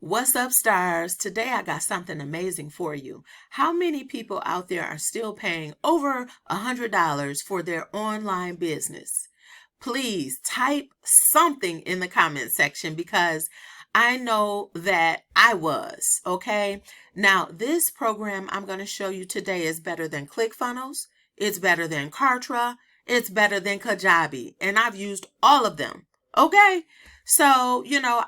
What's up, stars? Today I got something amazing for you. How many people out there are still paying over $100 for their online business? Please type something in the comment section because I know that I was, okay? Now, this program I'm going to show you today is better than ClickFunnels. It's better than Kartra. It's better than Kajabi. And I've used all of them, okay? So,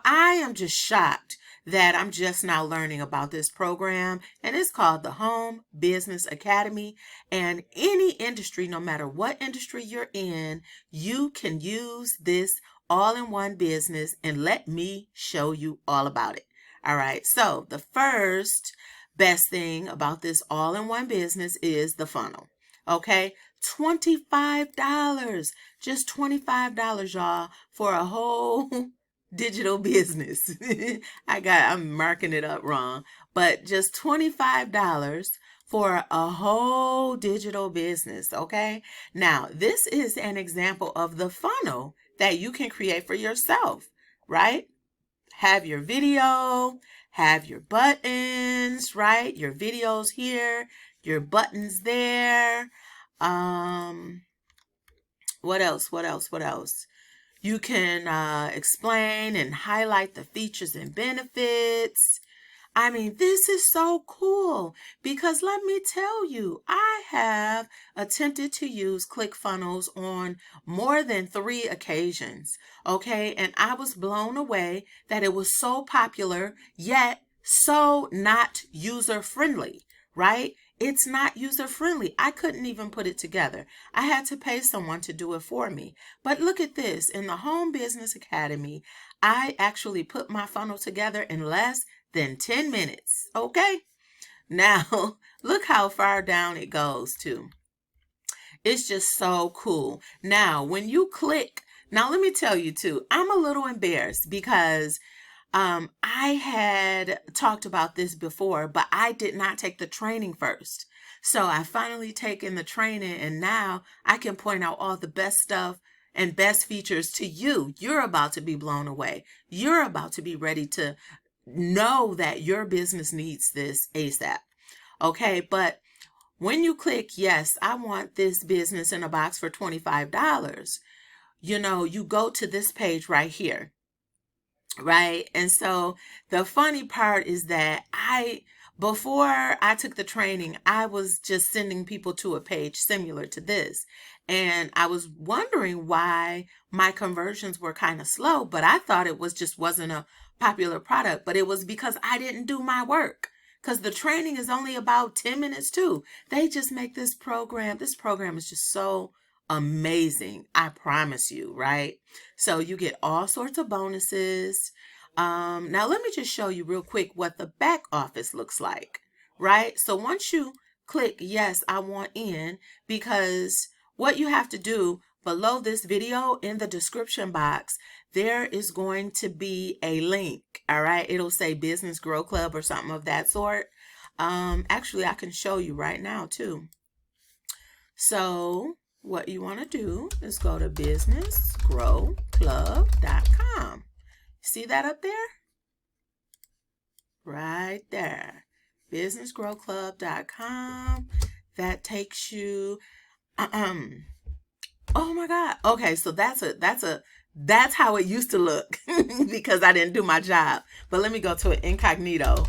I am just shocked that I'm just now learning about this program, and it's called the Home Business Academy. And any industry, no matter what industry you're in, you can use this all-in-one business, and let me show you all about it. All right, so the first best thing about this all-in-one business is the funnel. Okay, $25, just $25, y'all, for a whole digital business. I'm marking it up wrong, but just $25 for a whole digital business. Okay. Now, this is an example of the funnel that you can create for yourself, right? Have your video, have your buttons, right? Your videos here, your buttons there. What else? You can explain and highlight the features and benefits. I mean, this is so cool because let me tell you, I have attempted to use ClickFunnels on more than 3 occasions, okay? And I was blown away that it was so popular, yet so not user-friendly, right? It's not user-friendly. I couldn't even put it together. I had to pay someone to do it for me. But look at this. In the Home Business Academy, I actually put my funnel together in less than 10 minutes. Okay? Now, look how far down it goes too. It's just so cool. Now, when you click, now let me tell you too, I'm a little embarrassed because I had talked about this before, but I did not take the training first. So I finally taken the training, and now I can point out all the best stuff and best features to you. You're about to be blown away. You're about to be ready to know that your business needs this ASAP. Okay, but when you click, yes, I want this business in a box for $25, you go to this page right here. Right. And so the funny part is that before I took the training, I was just sending people to a page similar to this. And I was wondering why my conversions were kind of slow, but I thought it wasn't a popular product, but it was because I didn't do my work. Because the training is only about 10 minutes too. They just make this program is just so amazing. I promise you, right? So you get all sorts of bonuses. Now let me just show you real quick what the back office looks like, right? So once you click, yes, I want in, because what you have to do below this video in the description box, there is going to be a link, all right? It'll say Business Grow Club or something of that sort. Actually, I can show you right now too. So what you want to do is go to businessgrowclub.com. See that up there? Right there. businessgrowclub.com. That takes you oh my God. Okay, so that's how it used to look because I didn't do my job. But let me go to an incognito,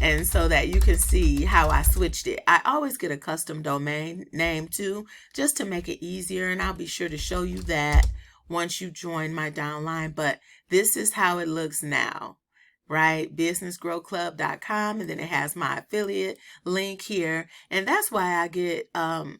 and so that you can see how I switched it. I always get a custom domain name too, just to make it easier. And I'll be sure to show you that once you join my downline. But this is how it looks now, right? businessgrowclub.com. And then it has my affiliate link here. And that's why I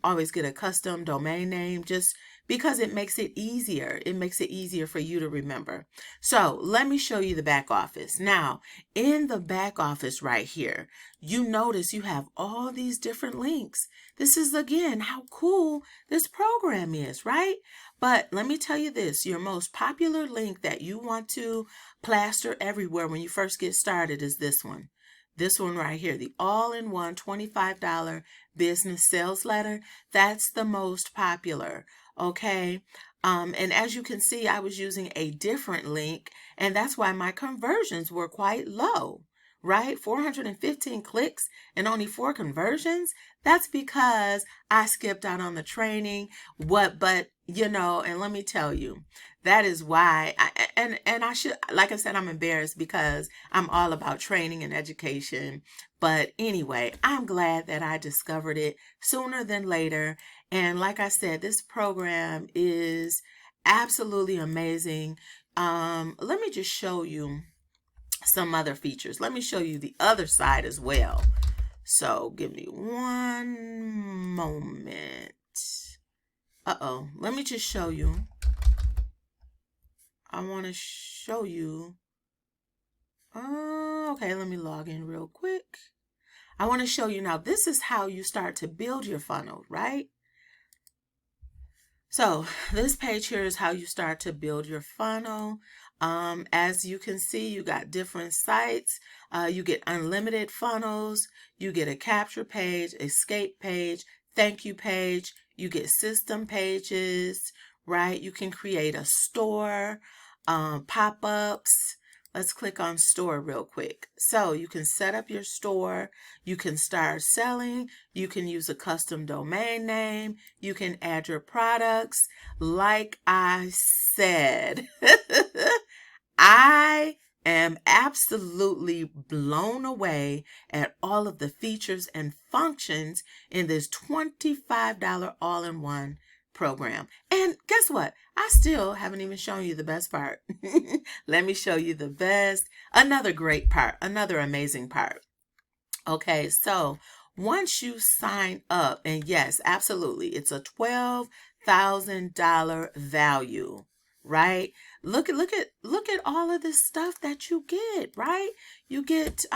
always get a custom domain name, just because it makes it easier. It makes it easier for you to remember. So let me show you the back office. Now, in the back office right here, you notice you have all these different links. This is, again, how cool this program is, right? But let me tell you this, your most popular link that you want to plaster everywhere when you first get started is this one. This one right here, the all-in-one $25 business sales letter. That's the most popular. Okay. And as you can see, I was using a different link, and that's why my conversions were quite low, right? 415 clicks and only 4 conversions. That's because I skipped out on the training. But and let me tell you, that is why and I should, like I said, I'm embarrassed because I'm all about training and education. But anyway, I'm glad that I discovered it sooner than later. And like I said, this program is absolutely amazing. Let me just show you some other features. Let me show you the other side as well. So give me one moment. Let me just show you. I want to show you. Okay, let me log in real quick. I want to show you now. This is how you start to build your funnel, right? So this page here is how you start to build your funnel. As you can see, you got different sites. You get unlimited funnels. You get a capture page, escape page, thank you page. You get system pages, right? You can create a store, pop-ups. Let's click on store real quick. So you can set up your store. You can start selling. You can use a custom domain name. You can add your products. Like I said, I am absolutely blown away at all of the features and functions in this $25 all-in-one program. And guess what? I still haven't even shown you the best part. Let me show you the best. Another great part, another amazing part. Okay, so once you sign up, and yes, absolutely, it's a $12,000 value, right? Look at all of this stuff that you get, right? You get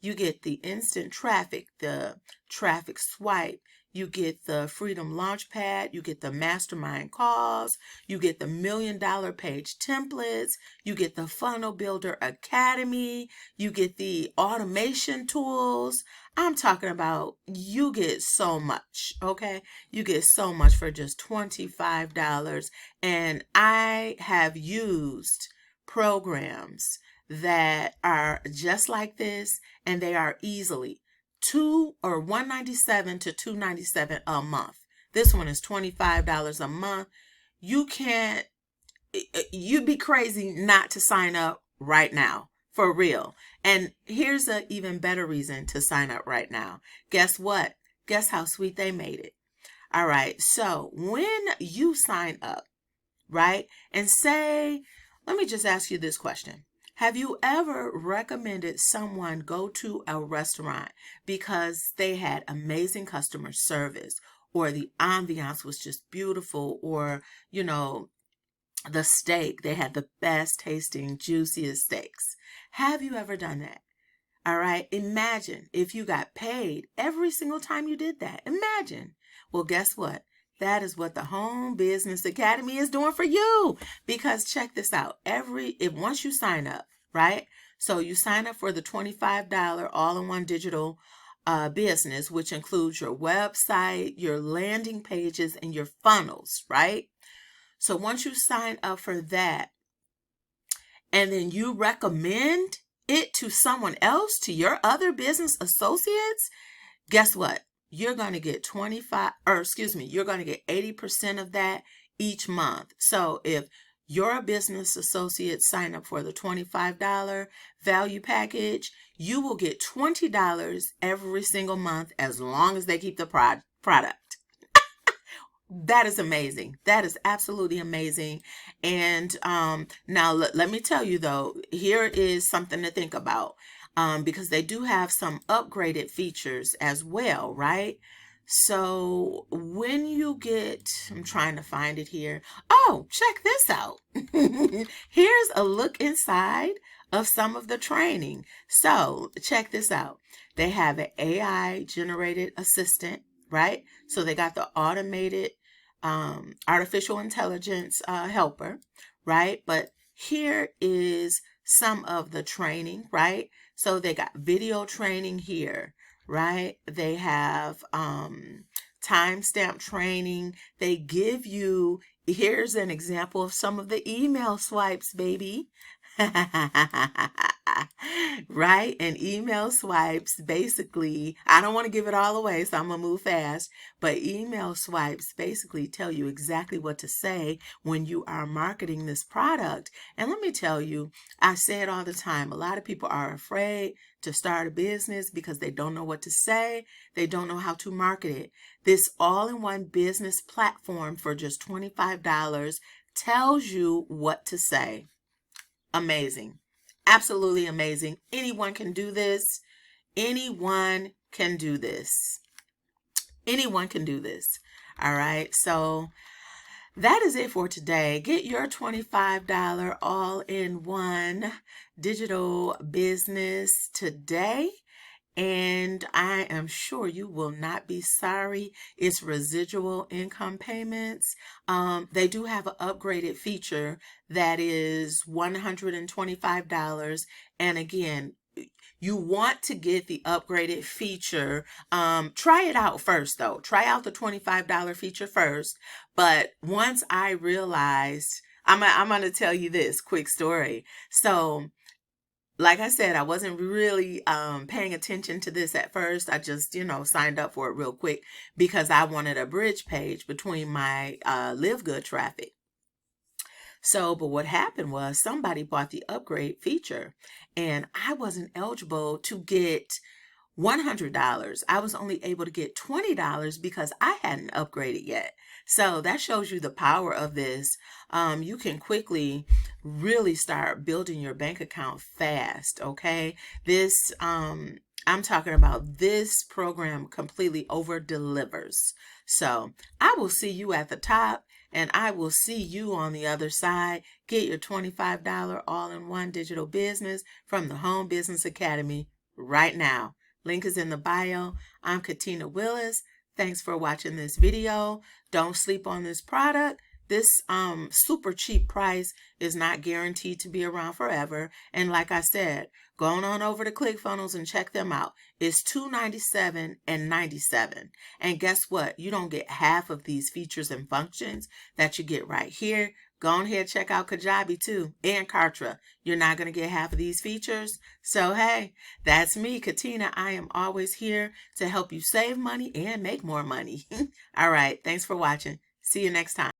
the instant traffic, the traffic swipe, you get the Freedom Launchpad, you get the mastermind calls, you get the $1 Million Page templates, you get the Funnel Builder Academy, you get the automation tools. I'm talking about you get so much, okay? You get so much for just $25. And I have used programs that are just like this, and they are easily $197 to $297 a month. This one is $25 a month. You'd be crazy not to sign up right now, for real. And here's an even better reason to sign up right now. Guess what? Guess how sweet they made it. All right, so when you sign up, right, and say, let me just ask you this question. Have you ever recommended someone go to a restaurant because they had amazing customer service, or the ambiance was just beautiful, or, the steak, they had the best tasting, juiciest steaks? Have you ever done that? All right. Imagine if you got paid every single time you did that. Imagine. Well, guess what? That is what the Home Business Academy is doing for you. Because check this out. Once you sign up, right? So you sign up for the $25 all-in-one digital business, which includes your website, your landing pages, and your funnels, right? So once you sign up for that, and then you recommend it to someone else, to your other business associates, guess what? You're going to get you're going to get 80% of that each month. So if your business associates sign up for the $25 value package, you will get $20 every single month as long as they keep the product. That is amazing. That is absolutely amazing. And now let me tell you though, here is something to think about, because they do have some upgraded features as well, right? So when you I'm trying to find it here. Oh, check this out. Here's a look inside of some of the training. So check this out. They have an AI generated assistant, right? So they got the automated artificial intelligence helper, right? But here is some of the training, right? So they got video training here, right? They have timestamp training. They give you, here's an example of some of the email swipes, baby. Right? And email swipes basically, I don't want to give it all away, so I'm going to move fast. But email swipes basically tell you exactly what to say when you are marketing this product. And let me tell you, I say it all the time. A lot of people are afraid to start a business because they don't know what to say. They don't know how to market it. This all-in-one business platform for just $25 tells you what to say. Amazing. Absolutely amazing. Anyone can do this. Anyone can do this. Anyone can do this. All right. So that is it for today. Get your $25 all-in-one digital business today. And I am sure you will not be sorry. It's residual income payments. They do have an upgraded feature that is $125. And again, you want to get the upgraded feature. Try it out first, though. Try out the $25 feature first. But once I realized, I'm going to tell you this quick story. So, like I said, I wasn't really paying attention to this at first. I just, signed up for it real quick because I wanted a bridge page between my Live Good traffic. So, but what happened was somebody bought the upgrade feature and I wasn't eligible to get $100. I was only able to get $20 because I hadn't upgraded yet. So that shows you the power of this. You can quickly really start building your bank account fast. Okay. This, I'm talking about this program completely over delivers. So I will see you at the top and I will see you on the other side. Get your $25 all-in-one digital business from the Home Business Academy right now. Link is in the bio. I'm Katina Willis. Thanks for watching this video. Don't sleep on this product. This super cheap price is not guaranteed to be around forever. And like I said, go on over to ClickFunnels and check them out. It's $297 and $97. And guess what? You don't get half of these features and functions that you get right here. Go on ahead, check out Kajabi too, and Kartra. You're not going to get half of these features. So, hey, that's me, Katina. I am always here to help you save money and make more money. All right. Thanks for watching. See you next time.